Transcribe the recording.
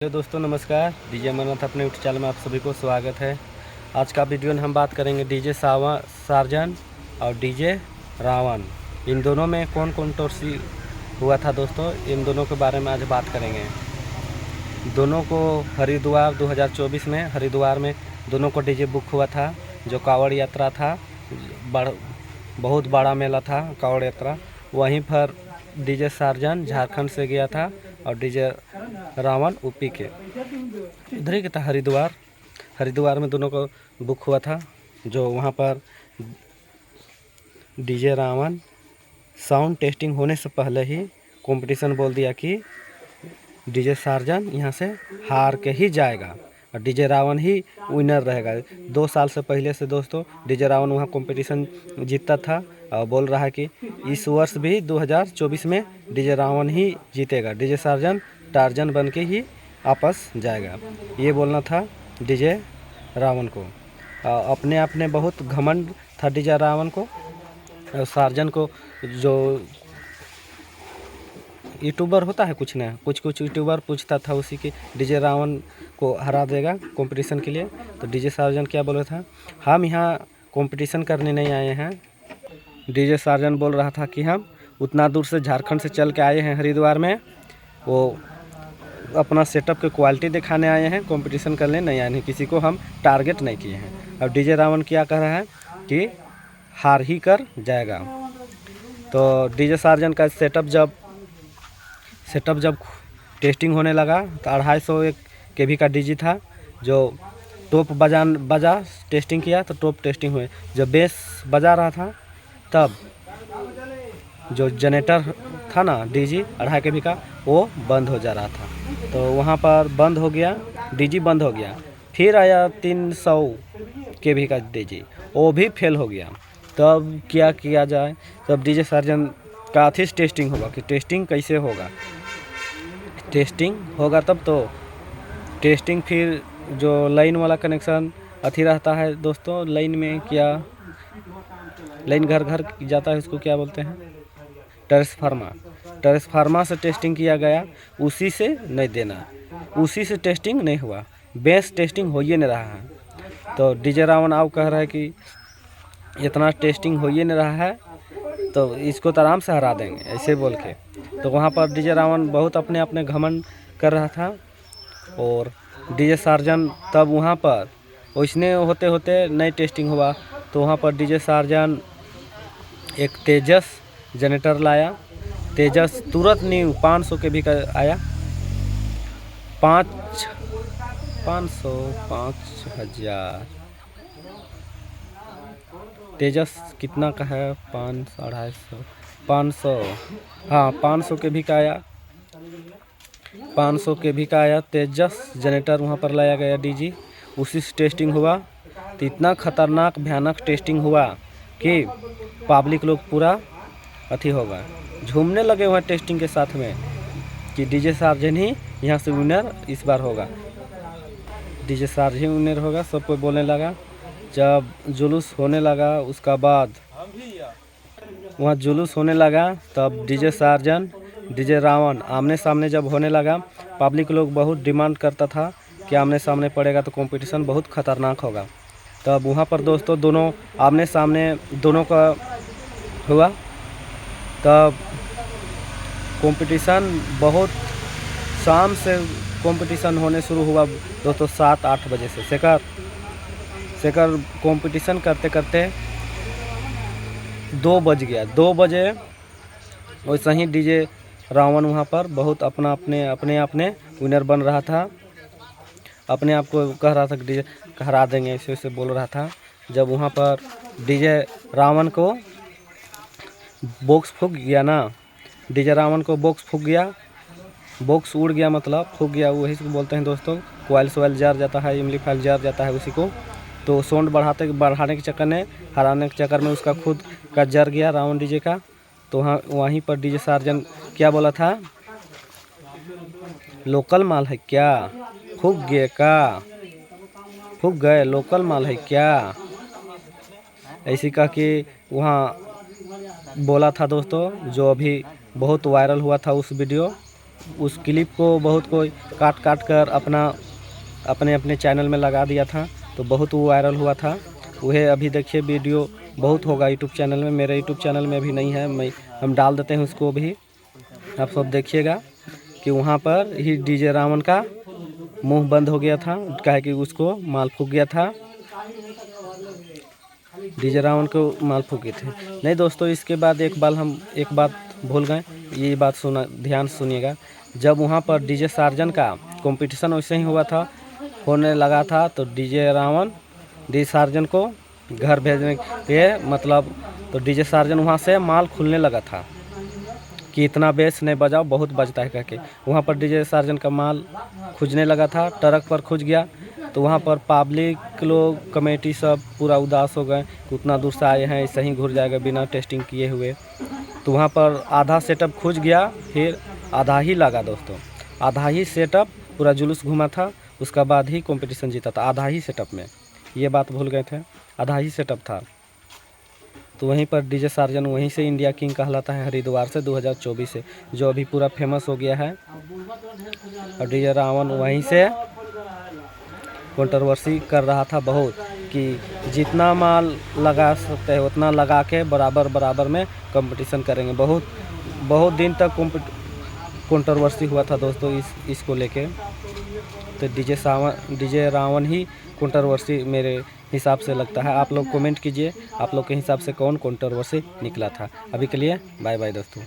Hello दोस्तों, नमस्कार। DJ Amarnath अपने यूट्यूब चैनल में आप सभी को स्वागत है। आज का वीडियो में हम बात करेंगे डीजे सार्जन और डीजे रावण, इन दोनों में कौन कंट्रोवर्सी हुआ था दोस्तों। इन दोनों के बारे में आज बात करेंगे। दोनों को हरिद्वार 2024 में हरिद्वार में दोनों को डीजे बुक हुआ था। जो कांवड़ यात्रा था, बहुत बड़ा मेला था कांवड़ यात्रा। वहीं पर डीजे सार्जन झारखंड से गया था और डीजे रावण यूपी के इधर ही का था। हरिद्वार में दोनों को बुक हुआ था। जो वहाँ पर डीजे रावण साउंड टेस्टिंग होने से पहले ही कंपटीशन बोल दिया कि डीजे सार्जन यहाँ से हार के ही जाएगा और डीजे रावण ही विनर रहेगा। 2 साल से पहले से दोस्तों डीजे रावण वहाँ कंपटीशन जीतता था और बोल रहा है कि इस वर्ष भी 2024 में डीजे रावण ही जीतेगा, डीजे सार्जन टार्जन बन के ही वापस जाएगा। ये बोलना था डीजे रावण को। अपने आप में बहुत घमंड था डीजे रावण को। सार्जन को जो यूट्यूबर होता है कुछ ना कुछ यूट्यूबर पूछता था उसी के डीजे रावण को हरा देगा कंपटीशन के लिए। तो डीजे सार्जन क्या बोल रहा था, हम यहाँ कंपटीशन करने नहीं आए हैं। डीजे सार्जन बोल रहा था कि हम उतना दूर से झारखंड से चल के आए हैं हरिद्वार में, वो अपना सेटअप की क्वालिटी दिखाने आए हैं, कंपटीशन करने नहीं आए हैं, किसी को हम टारगेट नहीं किए हैं। अब डीजे रावण क्या कह रहा है कि हार ही कर जाएगा। तो डीजे सार्जन का सेटअप जब टेस्टिंग होने लगा तो 250 केवी का डीजी था। जो टॉप बजा टेस्टिंग किया तो टॉप टेस्टिंग हुए। जब बेस बजा रहा था तब जो जनरेटर था ना डीजी 2.5 केवी का, वो बंद हो जा रहा था। तो वहाँ पर बंद हो गया, डीजी बंद हो गया। फिर आया 300 केवी का डीजी, वो भी फेल हो गया। तब क्या किया जाए, तब डीजे सार्जन का थी टेस्टिंग होगा कि टेस्टिंग कैसे होगा। टेस्टिंग होगा तब तो टेस्टिंग फिर जो लाइन वाला कनेक्शन अथी रहता है दोस्तों। लाइन में क्या, लाइन घर घर जाता है, उसको क्या बोलते हैं, ट्रांसफार्मर से टेस्टिंग किया गया, उसी से नहीं देना, उसी से टेस्टिंग नहीं हुआ, बेस टेस्टिंग हो ही नहीं रहा है। तो डीजे रावण आओ कह रहा है कि इतना टेस्टिंग हो ही नहीं रहा है तो इसको तो आराम से हरा देंगे, ऐसे बोल के। तो वहाँ पर डीजे रावण बहुत अपने घमंड कर रहा था। और डीजे सार्जन तब वहाँ पर वैसने होते होते नई टेस्टिंग हुआ तो वहाँ पर डीजे सार्जन एक तेजस जनरेटर लाया। तेजस तुरंत न्यू 500 के भी का आया। 5000 तेजस कितना का है, 500 हाँ 500 के भी का आया। 500 के भी का आया तेजस जनरेटर वहाँ पर लाया गया डीजी, उसी से टेस्टिंग हुआ। तो इतना खतरनाक भयानक टेस्टिंग हुआ कि पब्लिक लोग पूरा अथी होगा, झूमने लगे हुए टेस्टिंग के साथ में कि डीजे सार्जन ही यहाँ से विनर इस बार होगा, डीजे सार्जन विनर होगा। सब कोई बोलने लगा। जब जुलूस होने लगा उसका बाद वहाँ जुलूस होने लगा, तब डीजे सार्जन डीजे रावण आमने सामने जब होने लगा, पब्लिक लोग बहुत डिमांड करता था कि आमने सामने पड़ेगा तो कंपटीशन बहुत ख़तरनाक होगा। तब वहाँ पर दोस्तों दोनों आमने सामने दोनों का हुआ। तब कंपटीशन बहुत शाम से कंपटीशन होने शुरू हुआ दोस्तों, 7-8 बजे से सेकर कंपटीशन करते करते 2 बज गया। 2 बजे वैसे ही डीजे रावण वहाँ पर बहुत अपने विनर बन रहा था, अपने आप को कह रहा था कि डीजे हरा देंगे, ऐसे बोल रहा था। जब वहाँ पर डीजे रावण को बॉक्स फूक गया ना, डीजे रावण को बॉक्स फूक गया, बॉक्स उड़ गया, मतलब फूक गया, वही से बोलते हैं दोस्तों। कोयल सोयल जर जाता है, एम्पलीफायर जर जाता है उसी को। तो साउंड बढ़ाने के चक्कर में, हराने के चक्कर में उसका खुद का जर गया रावण डीजे का। तो वहीं पर डीजे सार्जन क्या बोला था, लोकल माल है क्या, फूक गए लोकल माल है क्या, ऐसी कह के वहाँ बोला था दोस्तों। जो अभी बहुत वायरल हुआ था उस वीडियो, उस क्लिप को बहुत कोई काट काट कर अपने अपने चैनल में लगा दिया था, तो बहुत वो वायरल हुआ था। वह अभी देखिए वीडियो बहुत होगा यूट्यूब चैनल में, मेरे यूट्यूब चैनल में अभी नहीं है, हम डाल देते हैं उसको भी, आप सब देखिएगा कि वहाँ पर ही डीजे रावण का मुंह बंद हो गया था, कहे कि उसको माल फूक गया था, डीजे रावण को माल फूके थे। नहीं दोस्तों, इसके बाद एक बात भूल गए, ये बात ध्यान सुनिएगा। जब वहाँ पर डीजे सार्जन का कंपटीशन वैसे ही हुआ था, होने लगा था, तो डीजे सार्जन को घर भेजने के मतलब, तो डीजे सार्जन वहाँ से माल खुलने लगा था कि इतना बेस नहीं बजाओ, बहुत बजता है कहके। वहाँ पर डीजे सार्जन का माल खुजने लगा था, ट्रक पर खुज गया, तो वहाँ पर पब्लिक लोग कमेटी सब पूरा उदास हो गए, उतना दूर से आए हैं, ऐसे ही घुर जाएगा बिना टेस्टिंग किए हुए। तो वहाँ पर आधा सेटअप खुज गया, फिर आधा ही लगा दोस्तों, आधा ही सेटअप पूरा जुलूस घूमा था, उसका बाद ही कंपटीशन जीता था, आधा ही सेटअप में। ये बात भूल गए थे, आधा ही सेटअप था। तो वहीं पर डीजे सार्जन वहीं से इंडिया किंग कहलाता है, हरिद्वार से 2024 से, जो अभी पूरा फेमस हो गया है। और डीजे रावण वहीं से कंट्रोवर्सी कर रहा था बहुत, कि जितना माल लगा सकते हैं उतना लगा के बराबर में कंपटीशन करेंगे। बहुत दिन तक कंट्रोवर्सी हुआ था दोस्तों इसको लेके। तो डीजे रावण ही कंट्रोवर्सी मेरे हिसाब से लगता है। आप लोग कमेंट कीजिए, आप लोग के हिसाब से कौन कंट्रोवर्सी निकला था। अभी के लिए बाय बाय दोस्तों।